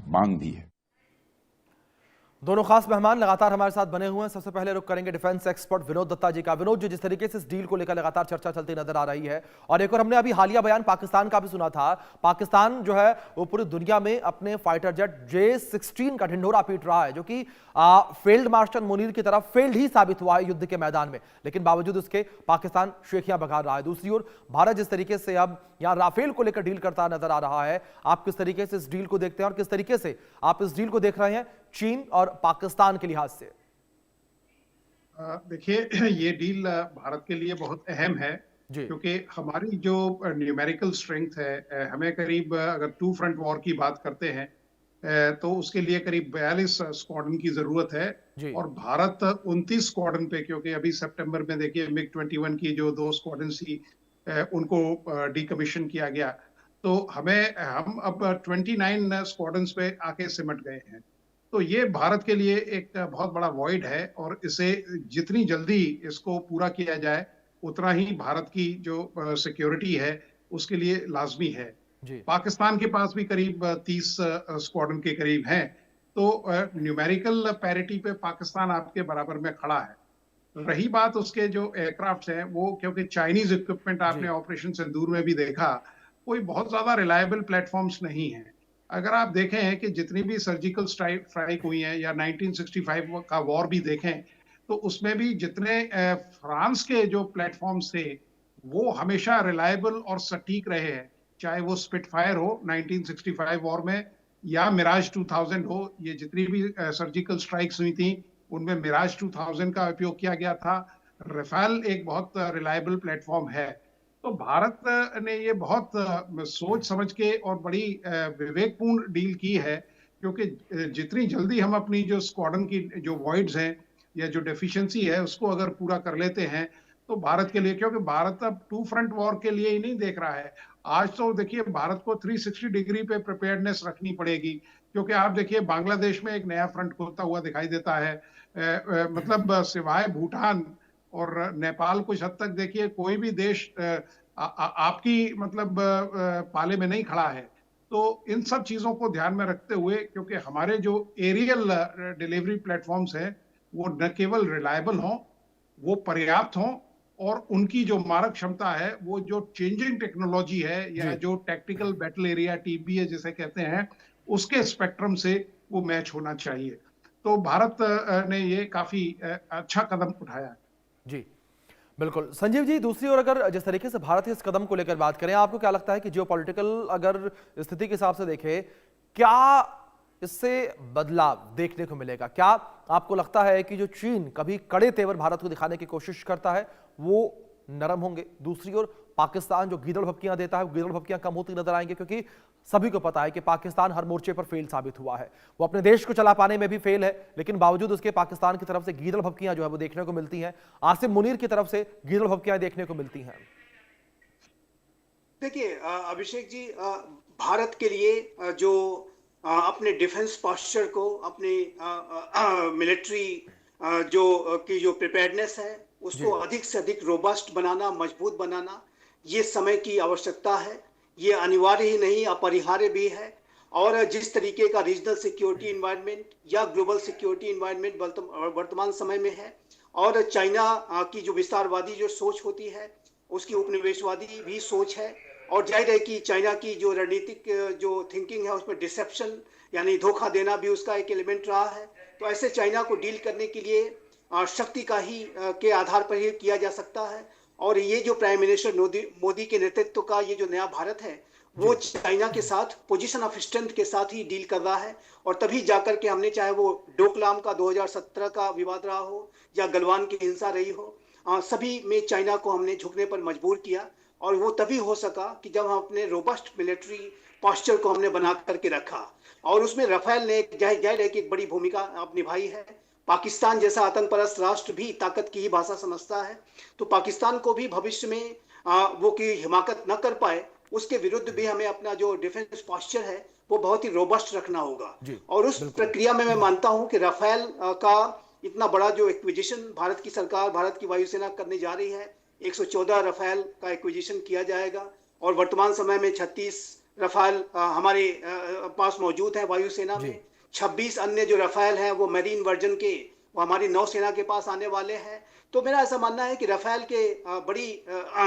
मांग भी है। दोनों खास मेहमान लगातार हमारे साथ बने हुए हैं। सबसे पहले रुख करेंगे डिफेंस एक्सपर्ट विनोद दत्ता जी का। विनोद जी, जिस तरीके से इस डील को लेकर लगातार चर्चा चलती नजर आ रही है, और एक और हमने अभी हालिया बयान पाकिस्तान का भी सुना था। पाकिस्तान जो है वो पूरी दुनिया में अपने फाइटर जेट J-16 का ढिंढोरा पीट रहा है, जो कि फील्ड मार्शल मुनीर की तरफ फेल्ड ही साबित हुआ है युद्ध के मैदान में, लेकिन बावजूद उसके पाकिस्तान शेखियां बघार रहा है। दूसरी ओर भारत जिस तरीके से अब यहां राफेल को लेकर डील करता नजर आ रहा है, आप किस तरीके से इस डील को देखते हैं और किस तरीके से आप इस डील को देख रहे हैं चीन और पाकिस्तान के लिहाज से? देखिए, ये डील भारत के लिए बहुत अहम है, क्योंकि हमारी जो न्यूमेरिकल स्ट्रेंथ है, हमें करीब अगर टू फ्रंट वॉर की बात करते हैं तो उसके लिए करीब 42 स्क्वाड्रन की जरूरत है, और भारत 29 स्क्वाड्रन पे, क्योंकि अभी सितंबर में देखिए MiG-21 की जो 2 स्क्वाड्रन थी उनको डीकमीशन किया गया, तो हम अब 29 स्क्वाड्रन्स पे आके सिमट गए हैं। तो ये भारत के लिए एक बहुत बड़ा वॉइड है, और इसे जितनी जल्दी इसको पूरा किया जाए उतना ही भारत की जो सिक्योरिटी है उसके लिए लाजमी है। पाकिस्तान के पास भी करीब 30 स्क्वाड्रन के करीब हैं, तो न्यूमेरिकल पैरिटी पे पाकिस्तान आपके बराबर में खड़ा है। रही बात उसके जो एयरक्राफ्ट हैं, वो क्योंकि चाइनीज इक्विपमेंट आपने ऑपरेशन सिंदूर में भी देखा, कोई बहुत ज्यादा रिलायबल प्लेटफॉर्म्स नहीं है। अगर आप देखें कि जितनी भी सर्जिकल स्ट्राइक हुई हैं या 1965 का वॉर भी देखें, तो उसमें भी जितने फ्रांस के जो प्लेटफॉर्म्स थे वो हमेशा रिलायबल और सटीक रहे हैं, चाहे वो स्पिटफायर हो 1965 वॉर में या मिराज 2000 हो। ये जितनी भी सर्जिकल स्ट्राइक्स हुई थी उनमें मिराज 2000 का उपयोग किया गया था। रफाल एक बहुत रिलायबल प्लेटफॉर्म है। तो भारत ने ये बहुत सोच समझ के और बड़ी विवेकपूर्ण डील की है, क्योंकि जितनी जल्दी हम अपनी जो स्क्वाड्रन की जो वॉइड्स हैं या जो डेफिशिएंसी है उसको अगर पूरा कर लेते हैं तो भारत के लिए, क्योंकि भारत अब टू फ्रंट वॉर के लिए ही नहीं देख रहा है। आज तो देखिए भारत को 360 डिग्री पे प्रिपेयर्डनेस रखनी पड़ेगी, क्योंकि आप देखिए बांग्लादेश में एक नया फ्रंट खुलता हुआ दिखाई देता है। मतलब सिवाय भूटान और नेपाल कुछ हद तक देखिए कोई भी देश आपकी मतलब पाले में नहीं खड़ा है। तो इन सब चीजों को ध्यान में रखते हुए, क्योंकि हमारे जो एरियल डिलीवरी प्लेटफॉर्म्स हैं वो न केवल रिलायबल हों, वो पर्याप्त हों, और उनकी जो मारक क्षमता है वो जो चेंजिंग टेक्नोलॉजी है या जो टैक्टिकल बैटल एरिया TBA जिसे कहते हैं उसके स्पेक्ट्रम से वो मैच होना चाहिए। तो भारत ने ये काफी अच्छा कदम उठाया। जी बिल्कुल। संजीव जी, दूसरी ओर अगर जिस तरीके से भारत इस कदम को लेकर बात करें, आपको क्या लगता है कि जियोपॉलिटिकल अगर स्थिति के हिसाब से देखें, क्या इससे बदलाव देखने को मिलेगा? क्या आपको लगता है कि जो चीन कभी कड़े तेवर भारत को दिखाने की कोशिश करता है वो नरम होंगे? दूसरी ओर पाकिस्तान जो गीदड़ भपकियां देता है, वो गीदड़ भपकियां कम होती नजर आएंगे, क्योंकि सभी को पता है कि पाकिस्तान हर मोर्चे पर फेल साबित हुआ है। वो अपने देश को चला पाने में भी फेल है, लेकिन बावजूद उसके पाकिस्तान की तरफ से गीदड़ भपकियां जो है वो देखने को मिलती हैं। आसिम मुनीर की तरफ से गीदड़ भपकियां देखने को मिलती हैं। देखिए अभिषेक जी, भारत के लिए जो अपने डिफेंस पोस्चर को, अपने मिलिट्री जो प्रिपेयर्डनेस है उसको अधिक से अधिक रोबस्ट बनाना, मजबूत बनाना, ये समय की आवश्यकता है। ये अनिवार्य ही नहीं, अपरिहार्य भी है। और जिस तरीके का रीजनल सिक्योरिटी एनवायरनमेंट या ग्लोबल सिक्योरिटी एनवायरनमेंट वर्तमान समय में है, और चाइना की जो विस्तारवादी जो सोच होती है, उसकी उपनिवेशवादी भी सोच है, और जाहिर है कि चाइना की जो रणनीतिक जो थिंकिंग है उसमें डिसेप्शन यानी धोखा देना भी उसका एक एलिमेंट रहा है। तो ऐसे चाइना को डील करने के लिए शक्ति का ही के आधार पर ही किया जा सकता है। और ये जो प्राइम मिनिस्टर मोदी के नेतृत्व का ये जो नया भारत है वो चाइना के साथ पोजीशन ऑफ स्ट्रेंथ के साथ ही डील कर रहा है। और तभी जाकर के हमने, चाहे वो डोकलाम का 2017 का विवाद रहा हो या गलवान की हिंसा रही हो, सभी में चाइना को हमने झुकने पर मजबूर किया। और वो तभी हो सका कि जब हम अपने रोबस्ट मिलिट्री पोस्चर को हमने बना करके रखा, और उसमें रफेल ने जाहिर है कि एक बड़ी भूमिका आप निभाई है। पाकिस्तान जैसा आतंकपरस्त राष्ट्र भी ताकत की ही भाषा समझता है, तो पाकिस्तान को भी भविष्य में वो की हिमाकत न कर पाए उसके विरुद्ध भी हमें अपना जो डिफेंस पोस्चर है वो बहुत ही रोबस्ट रखना होगा। और उस प्रक्रिया में मैं मानता हूं कि राफेल का इतना बड़ा जो एक्विजिशन भारत की सरकार, भारत की वायुसेना करने जा रही है, 114 राफेल का एक्विजिशन किया जाएगा, और वर्तमान समय में 36 रफाल हमारे पास मौजूद है वायुसेना में। 26 अन्य जो रफाल हैं वो मरीन वर्जन के, वो हमारी नौसेना के पास आने वाले हैं। तो मेरा ऐसा मानना है कि रफाल के बड़ी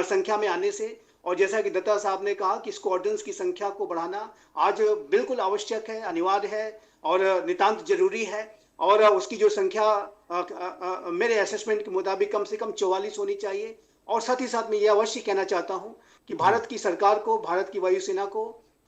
संख्या में आने से, और जैसा कि दत्ता साहब ने कहा कि स्क्वाड्रंस की संख्या को बढ़ाना आज बिल्कुल आवश्यक है, अनिवार्य है और नितांत जरूरी है। और उसकी जो संख्या मेरे असेसमेंट के मुताबिक कम से कम 44 होनी चाहिए। और साथ ही साथ मैं ये अवश्य कहना चाहता हूं कि भारत की सरकार को, भारत की वायुसेना को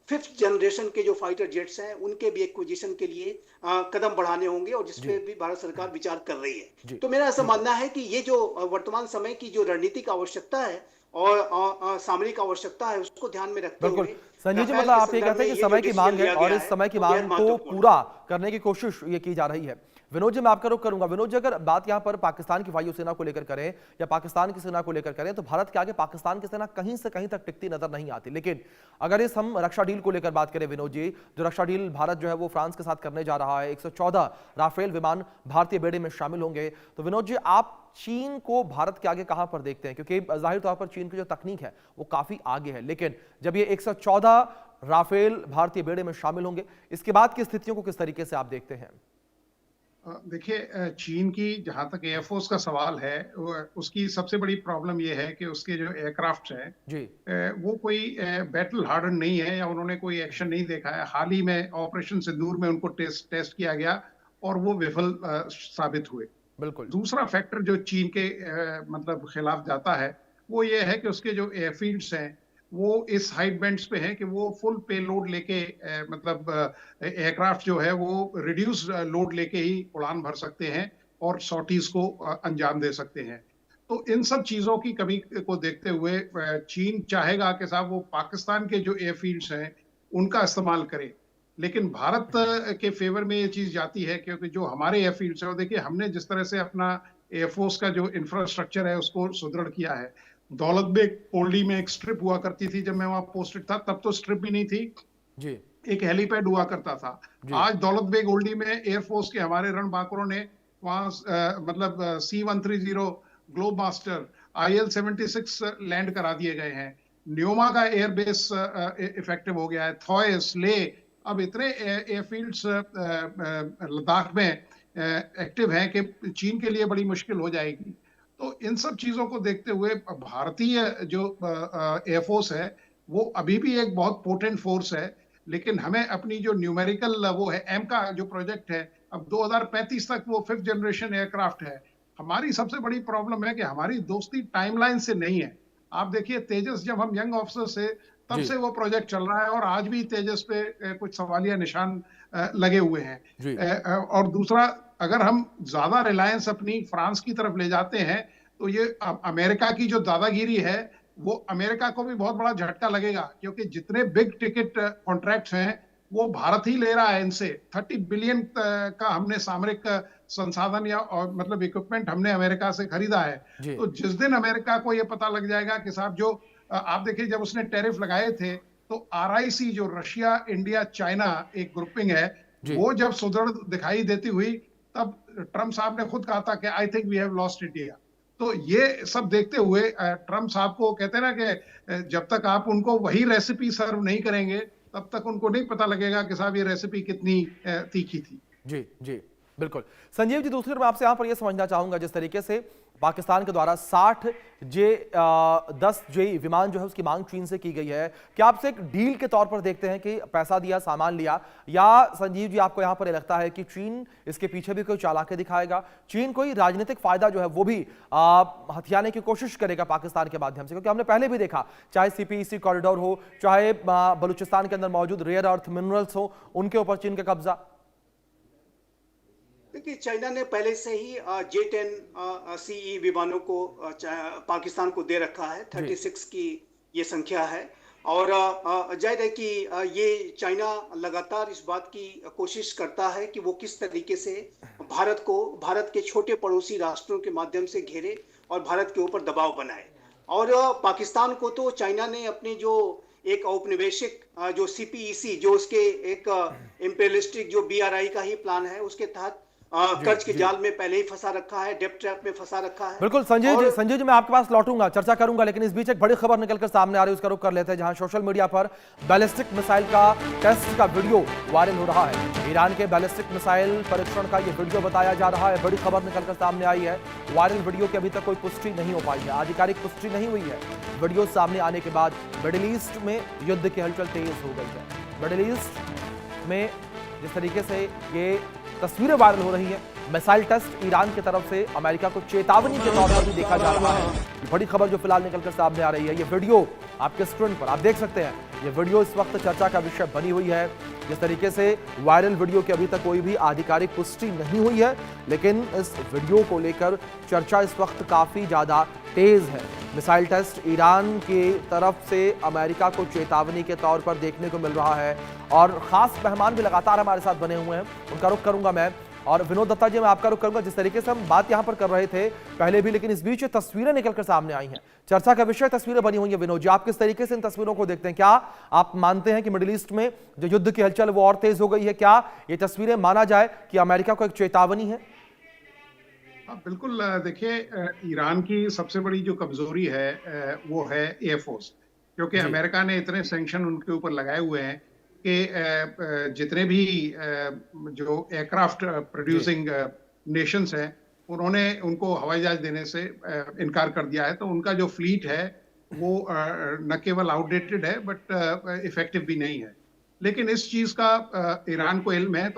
5th जनरेशन के जो फाइटर जेट्स हैं उनके भी एक्विजिशन के लिए कदम बढ़ाने होंगे, और जिस पे भी भारत सरकार विचार कर रही है। तो मेरा ऐसा मानना है कि ये जो वर्तमान समय की जो रणनीतिक आवश्यकता है और सामरिक आवश्यकता है उसको ध्यान में रखते हुए संजय जी, मतलब आप ये कहते हैं कि समय की मांग है और इस समय की मांग को पूरा करने की कोशिश ये की जा रही है। विनोद जी, मैं आपका रुख करूंगा। विनोद जी, अगर बात यहां पर पाकिस्तान की वायुसेना को लेकर करें या पाकिस्तान की सेना को लेकर करें, तो भारत के आगे पाकिस्तान की सेना कहीं से कहीं तक टिकती नजर नहीं आती। लेकिन अगर इस हम रक्षा डील को लेकर बात करें विनोद जी, जो रक्षा डील भारत जो है वो फ्रांस के साथ करने जा रहा है, 114 राफेल विमान भारतीय बेड़े में शामिल होंगे, तो विनोद जी आप चीन को भारत के आगे कहां पर देखते हैं? क्योंकि जाहिर तौर पर चीन की जो तकनीक है वो काफी आगे है, लेकिन जब ये 114 राफेल भारतीय बेड़े में शामिल होंगे, इसके बाद की स्थितियों को किस तरीके से आप देखते हैं? देखिए, चीन की जहां तक एयरफोर्स का सवाल है, उसकी सबसे बड़ी प्रॉब्लम यह है कि उसके जो एयरक्राफ्ट हैं जी, वो कोई बैटल हार्डन नहीं है, या उन्होंने कोई एक्शन नहीं देखा है। हाल ही में ऑपरेशन सिंदूर में उनको टेस्ट किया गया और वो विफल साबित हुए। बिल्कुल। दूसरा फैक्टर जो चीन के मतलब खिलाफ जाता है वो ये है कि उसके जो एयरफील्ड्स हैं वो इस हाइट बैंड्स पे हैं कि वो फुल पे लोड लेके मतलब एयरक्राफ्ट जो है वो रिड्यूस लोड लेके ही उड़ान भर सकते हैं और सॉर्टीज को अंजाम दे सकते हैं। तो इन सब चीजों की कमी को देखते हुए चीन चाहेगा कि साहब वो पाकिस्तान के जो एयरफील्ड्स हैं उनका इस्तेमाल करे, लेकिन भारत के फेवर में ये चीज जाती है क्योंकि जो हमारे एयरफील्ड्स है, देखिए हमने जिस तरह से अपना एयरफोर्स का जो इंफ्रास्ट्रक्चर है उसको सुदृढ़ किया है। दौलत बेग ओल्डी में एक स्ट्रिप हुआ करती थी, जब मैं वहां पोस्टेड था तब तो स्ट्रिप भी नहीं थी जी, एक हेलीपैड हुआ करता था। आज दौलत बेग ओल्डी में एयरफोर्स के हमारे रणबांकुरों ने वहां मतलब C-130 globe master IL-76 land करा दिए गए हैं। न्योमा का एयरबेस इफेक्टिव हो गया है। थॉयस, ले, अब इतने एयरफील्ड्स लद्दाख में एक्टिव हैं कि चीन के लिए बड़ी मुश्किल हो जाएगी। तो इन सब चीजों को देखते हुए भारतीय जो एयरफोर्स है वो अभी भी एक बहुत पोटेंट फोर्स है, लेकिन हमें अपनी जो न्यूमेरिकल वो है एम का जो प्रोजेक्ट है, अब 2035 तक वो 5th जनरेशन एयरक्राफ्ट है। हमारी सबसे बड़ी प्रॉब्लम है कि हमारी दोस्ती टाइमलाइन से नहीं है। आप देखिए तेजस, जब हम यंग ऑफिसर से तब से वो प्रोजेक्ट चल रहा है और आज भी तेजस पे कुछ सवालिया निशान लगे हुए हैं। और दूसरा, अगर हम ज्यादा रिलायंस अपनी फ्रांस की तरफ ले जाते हैं तो ये अमेरिका की जो दादागिरी है वो अमेरिका को भी बहुत बड़ा झटका लगेगा, क्योंकि जितने बिग टिकट कॉन्ट्रैक्ट्स हैं वो भारत ही ले रहा है इनसे। 30 बिलियन का हमने सामरिक संसाधन या और मतलब इक्विपमेंट हमने अमेरिका से खरीदा है। तो जिस दिन अमेरिका को ये पता लग जाएगा कि साहब जो आप देखिए जब उसने टैरिफ लगाए थे तो RIC जो रशिया, इंडिया, चाइना एक ग्रुपिंग है, वो जब सुदृढ़ दिखाई देती हुई तब ट्रम्प साहब ने खुद कहा था कि I think we have lost India. तो ये सब देखते हुए ट्रम्प साहब को कहते हैं ना कि जब तक आप उनको वही रेसिपी सर्व नहीं करेंगे तब तक उनको नहीं पता लगेगा कि साहब ये रेसिपी कितनी तीखी थी। जी जी बिल्कुल। संजीव जी, दूसरी तरफ आपसे यहाँ पर यह समझना चाहूंगा, जिस तरीके से पाकिस्तान के द्वारा 60 J-10 विमान जो है उसकी मांग चीन से की गई है, क्या आप इसे एक डील के तौर पर देखते हैं कि पैसा दिया सामान लिया, या संजीव जी आपको यहाँ पर यह लगता है कि चीन इसके पीछे भी कोई चालाकी दिखाएगा, चीन कोई राजनीतिक फायदा जो है वो भी हथियाने की कोशिश करेगा पाकिस्तान के माध्यम से? क्योंकि हमने पहले भी देखा, चाहे CPEC कॉरिडोर हो, चाहे बलूचिस्तान के अंदर मौजूद रेयर अर्थ मिनरल्स हो, उनके ऊपर चीन का कब्जा। देखिए, चाइना ने पहले से ही J-10 CE विमानों को पाकिस्तान को दे रखा है। 36 की ये संख्या है, और जाहिर है कि ये चाइना लगातार इस बात की कोशिश करता है कि वो किस तरीके से भारत को, भारत के छोटे पड़ोसी राष्ट्रों के माध्यम से घेरे और भारत के ऊपर दबाव बनाए। और पाकिस्तान को तो चाइना ने अपने जो एक औपनिवेशिक जो CPEC, जो उसके एक इम्पेरियलिस्टिक जो BRI का ही प्लान है, उसके तहत कर्ज के जाल में पहले ही फंसा रखा है, डेब्ट ट्रैप में फंसा रखा है। बिल्कुल संजय जी मैं आपके पास लौटूंगा, चर्चा करूंगा, लेकिन इस बीच एक बड़ी खबर निकलकर सामने आ रही है, उसका रुख कर लेते हैं, जहां सोशल मीडिया पर बैलिस्टिक मिसाइल का टेस्ट का वीडियो वायरल हो रहा है। ईरान के बैलिस्टिक मिसाइल परीक्षण का यह वीडियो बताया जा रहा है। बड़ी खबर निकलकर सामने आई है। वायरल वीडियो की अभी तक कोई पुष्टि नहीं हो पाई है, आधिकारिक पुष्टि नहीं हुई है। वीडियो सामने आने के बाद मिडिल ईस्ट में युद्ध की हलचल तेज हो गई है। मिडिल ईस्ट में जिस तरीके से ये तस्वीरें वायरल हो रही हैं, मिसाइल टेस्ट ईरान की तरफ से अमेरिका को चेतावनी के तौर पर भी देखा जा रहा है। ये बड़ी खबर जो फिलहाल निकलकर सामने आ रही है। ये वीडियो आपके स्क्रीन पर आप देख सकते हैं। ये वीडियो इस वक्त चर्चा का विषय बनी हुई है। जिस तरीके से वायरल वीडियो की अभी तक कोई भी आधिकारिक पुष्टि नहीं हुई है, लेकिन इस वीडियो को लेकर चर्चा इस वक्त काफी ज्यादा तेज है। मिसाइल टेस्ट ईरान की तरफ से अमेरिका को चेतावनी के तौर पर देखने को मिल रहा है, और खास मेहमान भी लगातार हमारे साथ बने हुए हैं, उनका रुख करूंगा मैं। और विनोद दत्ता जी मैं आपका रुख करूंगा। जिस तरीके से हम बात यहां पर कर रहे थे पहले भी, लेकिन इस बीच तस्वीरें निकलकर सामने आई हैं, चर्चा का विषय तस्वीरें बनी हुई है। विनोद जी, आप किस तरीके से इन तस्वीरों को देखते हैं? क्या आप मानते हैं कि मिडिल ईस्ट में जो युद्ध की हलचल वो और तेज हो गई है? क्या ये तस्वीरें माना जाए कि अमेरिका को एक चेतावनी है? बिल्कुल। देखिए, ईरान की सबसे बड़ी जो कमजोरी है वो है एयरफोर्स, क्योंकि अमेरिका ने इतने सैंक्शन उनके ऊपर लगाए हुए हैं कि जितने भी जो एयरक्राफ्ट प्रोड्यूसिंग नेशंस हैं उन्होंने उनको हवाई जहाज देने से इनकार कर दिया है। तो उनका जो फ्लीट है वो न केवल आउटडेटेड है बट इफेक्टिव भी नहीं है। लेकिन इस चीज का ईरान को इल्म है।